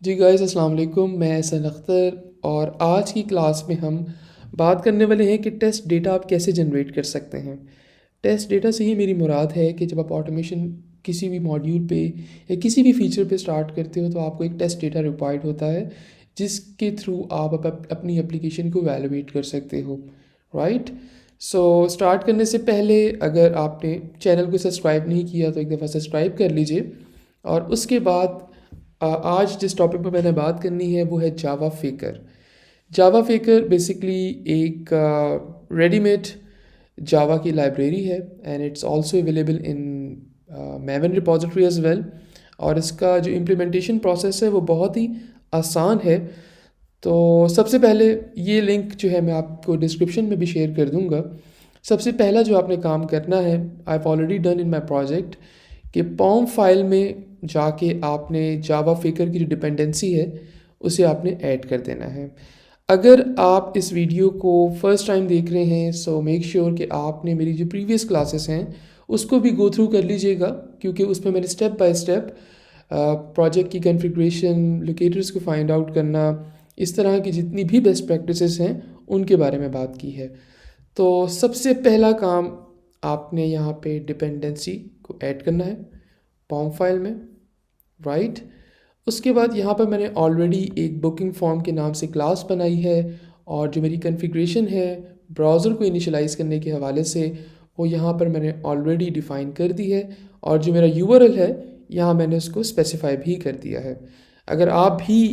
जी guys अस्सलाम वालेकुम, मैं एहसन अख्तर और आज की क्लास में हम बात करने वाले हैं कि टेस्ट डेटा आप कैसे जनरेट कर सकते हैं। टेस्ट डेटा से ही मेरी मुराद है कि जब आप ऑटोमेशन किसी भी मॉड्यूल पे या किसी भी फीचर पे स्टार्ट करते हो तो आपको एक टेस्ट डेटा रिक्वायर्ड होता है जिसके थ्रू आप अपनी एप्लीकेशन को वैल्यूएट कर सकते हो, राइट। सो स्टार्ट करने से पहले अगर आपने चैनल को सब्सक्राइब नहीं किया तो एक दफ़ा सब्सक्राइब कर लीजिए। और उसके बाद आज जिस टॉपिक पर मैंने बात करनी है वो है जावा फेकर। जावा फेकर बेसिकली एक रेडीमेड जावा की लाइब्रेरी है and it's also available in Maven repository as well. और इसका जो इम्प्लीमेंटेशन प्रोसेस है वो बहुत ही आसान है। तो सबसे पहले ये लिंक जो है मैं आपको डिस्क्रिप्शन में भी शेयर कर दूंगा। सबसे पहला जो आपने काम करना है, I have already done in my project, कि पॉम फाइल में जाके आपने जावा फेकर की जो डिपेंडेंसी है उसे आपने ऐड कर देना है। अगर आप इस वीडियो को फर्स्ट टाइम देख रहे हैं सो मेक श्योर कि आपने मेरी जो प्रीवियस क्लासेस हैं उसको भी गो थ्रू कर लीजिएगा, क्योंकि उसमें मैंने स्टेप बाय स्टेप प्रोजेक्ट की कॉन्फ़िगरेशन, लोकेटर्स को फाइंड आउट करना, इस तरह की जितनी भी बेस्ट प्रैक्टिसेस हैं उनके बारे में बात की है। तो सबसे पहला काम आपने यहाँ पे डिपेंडेंसी को ऐड करना है पॉम फाइल में, राइट। उसके बाद यहाँ पर मैंने ऑलरेडी एक बुकिंग फॉर्म के नाम से क्लास बनाई है और जो मेरी कॉन्फ़िगरेशन है ब्राउज़र को इनिशियलाइज़ करने के हवाले से वो यहाँ पर मैंने ऑलरेडी डिफ़ाइन कर दी है। और जो मेरा यूआरएल है यहाँ मैंने उसको स्पेसिफाई भी कर दिया है। अगर आप भी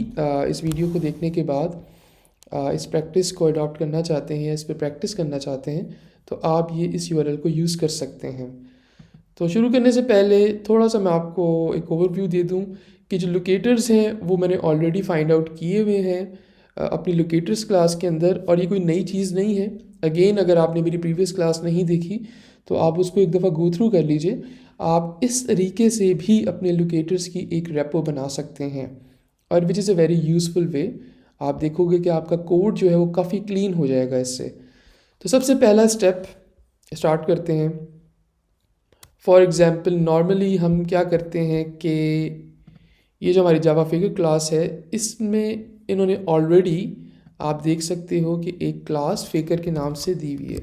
इस वीडियो को देखने के बाद इस प्रैक्टिस को अडॉप्ट करना चाहते हैं या इस पर प्रैक्टिस करना चाहते हैं तो आप ये इस यूआरएल को यूज़ कर सकते हैं। तो शुरू करने से पहले थोड़ा सा मैं आपको एक ओवरव्यू दे दूं कि जो लोकेटर्स हैं वो मैंने ऑलरेडी फाइंड आउट किए हुए हैं अपनी लोकेटर्स क्लास के अंदर, और ये कोई नई चीज़ नहीं है। अगेन अगर आपने मेरी प्रीवियस क्लास नहीं देखी तो आप उसको एक दफ़ा गो थ्रू कर लीजिए। आप इस तरीके से भी अपने लोकेटर्स की एक रेपो बना सकते हैं और which is a very useful way. आप देखोगे कि आपका कोड जो है वो काफ़ी क्लीन हो जाएगा इससे। तो सबसे पहला स्टेप स्टार्ट करते हैं। फॉर एग्ज़ाम्पल नॉर्मली हम क्या करते हैं कि ये जो हमारी जावा फिगर क्लास है इसमें इन्होंने ऑलरेडी, आप देख सकते हो कि एक क्लास फेकर के नाम से दी हुई है।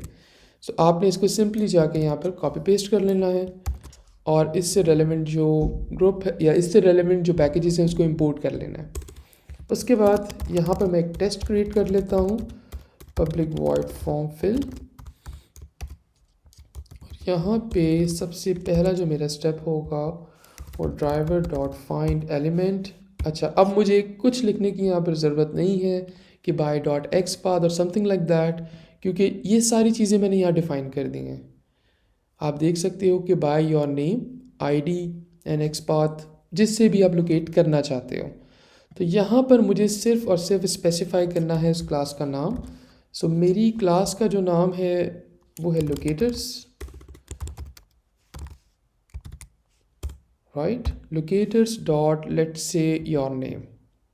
सो आपने इसको सिंपली जाके यहाँ पर कॉपी पेस्ट कर लेना है और इससे रेलेवेंट जो ग्रुप है या इससे रेलेवेंट जो पैकेजेस हैं उसको इंपोर्ट कर लेना है। उसके बाद यहाँ पर मैं एक टेस्ट क्रिएट कर लेता हूँ, पब्लिक वॉइड फॉर्म फिल। यहाँ पे सबसे पहला जो मेरा स्टेप होगा वो ड्राइवर डॉट फाइंड एलिमेंट। अच्छा, अब मुझे कुछ लिखने की यहाँ पर ज़रूरत नहीं है कि बाय डॉट एक्स पाथ और समथिंग लाइक दैट, क्योंकि ये सारी चीज़ें मैंने यहाँ डिफ़ाइन कर दी हैं। आप देख सकते हो कि by your name, ID and x path, जिससे भी आप लोकेट करना चाहते हो। तो यहाँ पर मुझे सिर्फ और सिर्फ स्पेसिफाई करना है उस क्लास का नाम। सो मेरी क्लास का जो नाम है वो है locators, right. Locators dot let's say your name,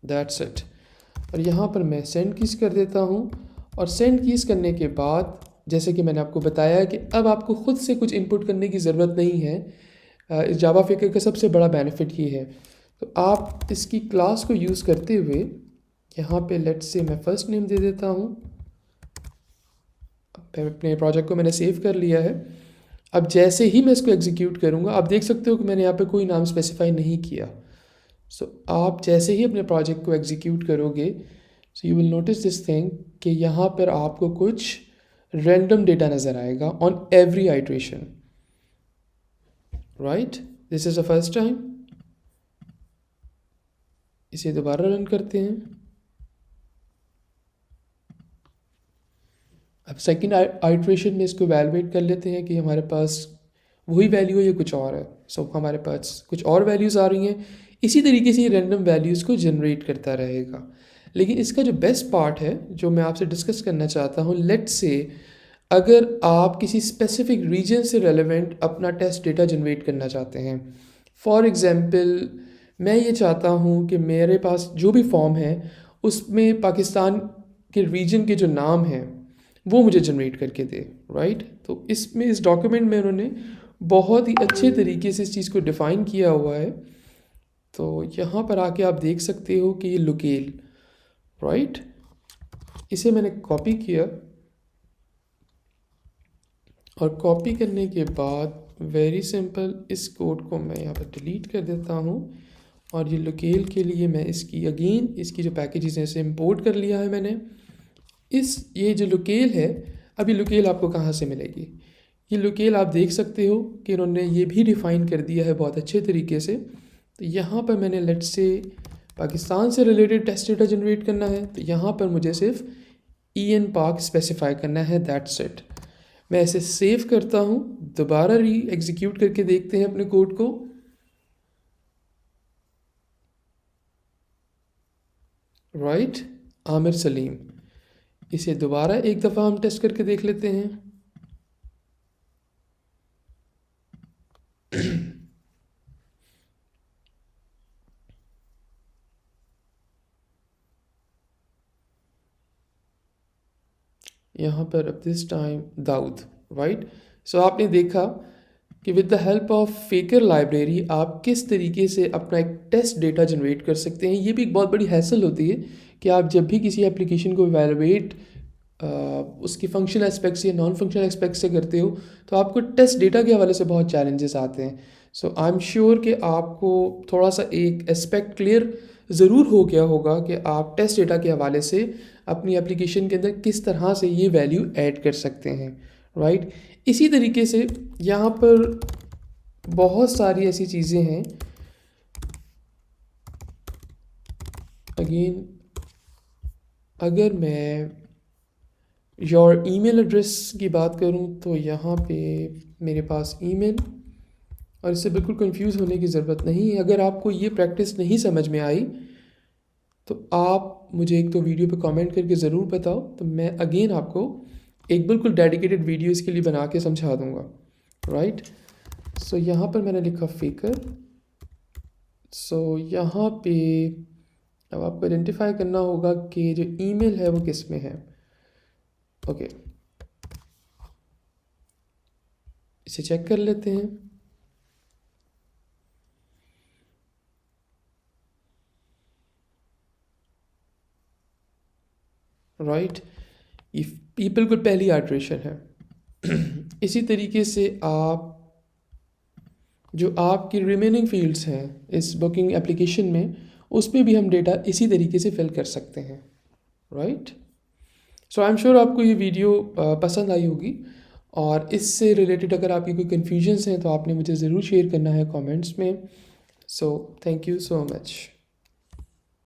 that's it. और यहाँ पर मैं सेंड कीज़ कर देता हूँ। और सेंड कीज़ करने के बाद जैसे कि मैंने आपको बताया कि अब आपको ख़ुद से कुछ इनपुट करने की ज़रूरत नहीं है। इस जावा फेकर का सबसे बड़ा बेनिफिट ये है। तो आप इसकी क्लास को यूज़ करते हुए यहाँ पे लेट्स से मैं फ़र्स्ट नेम दे देता हूँ। अपने प्रोजेक्ट को मैंने सेव कर लिया है। अब जैसे ही मैं इसको एग्जीक्यूट करूँगा आप देख सकते हो कि मैंने यहाँ पे कोई नाम स्पेसिफाई नहीं किया। सो आप जैसे ही अपने प्रोजेक्ट को एग्जीक्यूट करोगे so you will notice this thing कि यहाँ पर आपको कुछ रैंडम डेटा नज़र आएगा on every iteration, right. This is the first time. इसे दोबारा रन करते हैं। अब सेकेंड आइट्रेशन में इसको वैल्यूएट कर लेते हैं कि हमारे पास वही वैल्यू है या कुछ और है। सो हमारे पास कुछ और वैल्यूज़ आ रही हैं। इसी तरीके से ये रैंडम वैल्यूज़ को जनरेट करता रहेगा। लेकिन इसका जो बेस्ट पार्ट है जो मैं आपसे डिस्कस करना चाहता हूँ, लेट्स से अगर आप किसी स्पेसिफिक रीजन से रेलेवेंट अपना टेस्ट डेटा जनरेट करना चाहते हैं। फॉर एग्ज़ाम्पल मैं ये चाहता हूँ कि मेरे पास जो भी फॉर्म है उसमें पाकिस्तान के रीजन के जो नाम हैं वो मुझे जनरेट करके दे, राइट। तो इसमें इस डॉक्यूमेंट में उन्होंने बहुत ही अच्छे तरीके से इस चीज़ को डिफ़ाइन किया हुआ है तो यहाँ पर आके आप देख सकते हो कि ये लोकेल, राइट, इसे मैंने कॉपी किया और कॉपी करने के बाद वेरी सिंपल इस कोड को मैं यहाँ पर डिलीट कर देता हूँ और ये लोकेल के लिए मैं इसकी अगेन इसकी जो पैकेजेस हैं इसे इंपोर्ट कर लिया है मैंने। ये जो लोकेल है, अभी लोकेल आपको कहाँ से मिलेगी? ये लोकेल आप देख सकते हो कि इन्होंने ये भी डिफ़ाइन कर दिया है बहुत अच्छे तरीके से। तो यहाँ पर मैंने लेट्स से पाकिस्तान से रिलेटेड टेस्ट डेटा जनरेट करना है, तो यहाँ पर मुझे सिर्फ EN पाक स्पेसिफाई करना है, दैट्स इट। मैं इसे सेव करता हूँ, दोबारा री एग्जीक्यूट करके देखते हैं अपने कोड को। राइट, आमिर सलीम, इसे दोबारा एक दफ़ा हम टेस्ट करके देख लेते हैं। यहाँ पर अब दिस टाइम दाऊद, राइट। सो आपने देखा कि with the help of फेकर library आप किस तरीके से अपना एक टेस्ट डेटा जनरेट कर सकते हैं। ये भी एक बहुत बड़ी हैसल होती है कि आप जब भी किसी एप्लीकेशन को इवैल्यूएट उसकी फंक्शनल एस्पेक्ट से या नॉन फंक्शनल एस्पेक्ट से करते हो तो आपको टेस्ट डेटा के हवाले से बहुत चैलेंजेस आते हैं। सो आई एम श्योर कि आपको थोड़ा सा एक एस्पेक्ट क्लियर ज़रूर हो गया होगा कि आप टेस्ट डेटा के हवाले से अपनी एप्लीकेशन के अंदर किस तरह से ये वैल्यू ऐड कर सकते हैं, राइट। इसी तरीके से यहाँ पर बहुत सारी ऐसी चीज़ें हैं। अगेन अगर मैं योर ईमेल एड्रेस की बात करूँ तो यहाँ पे मेरे पास ईमेल, और इससे बिल्कुल कंफ्यूज होने की ज़रूरत नहीं है। अगर आपको ये प्रैक्टिस नहीं समझ में आई तो आप मुझे एक तो वीडियो पे कमेंट करके ज़रूर बताओ, तो मैं अगेन आपको एक बिल्कुल डेडिकेटेड वीडियो इसके लिए बना के समझा दूँगा, राइट। सो यहाँ पर मैंने लिखा फेकर। सो यहाँ पे अब आपको आइडेंटिफाई करना होगा कि जो ईमेल है वो किस में है। ओके, इसे चेक कर लेते हैं। राइट, ये बिल्कुल पहली आइट्रेशन है। इसी तरीके से आप जो आपकी रिमेनिंग फील्ड्स हैं इस बुकिंग एप्लीकेशन में, उसमें भी हम डेटा इसी तरीके से फिल कर सकते हैं, right. So I am sure आपको ये वीडियो पसंद आई होगी, और इससे रिलेटेड अगर आपकी कोई कन्फ्यूजन्स हैं तो आपने मुझे ज़रूर शेयर करना है कमेंट्स में। So thank you so much.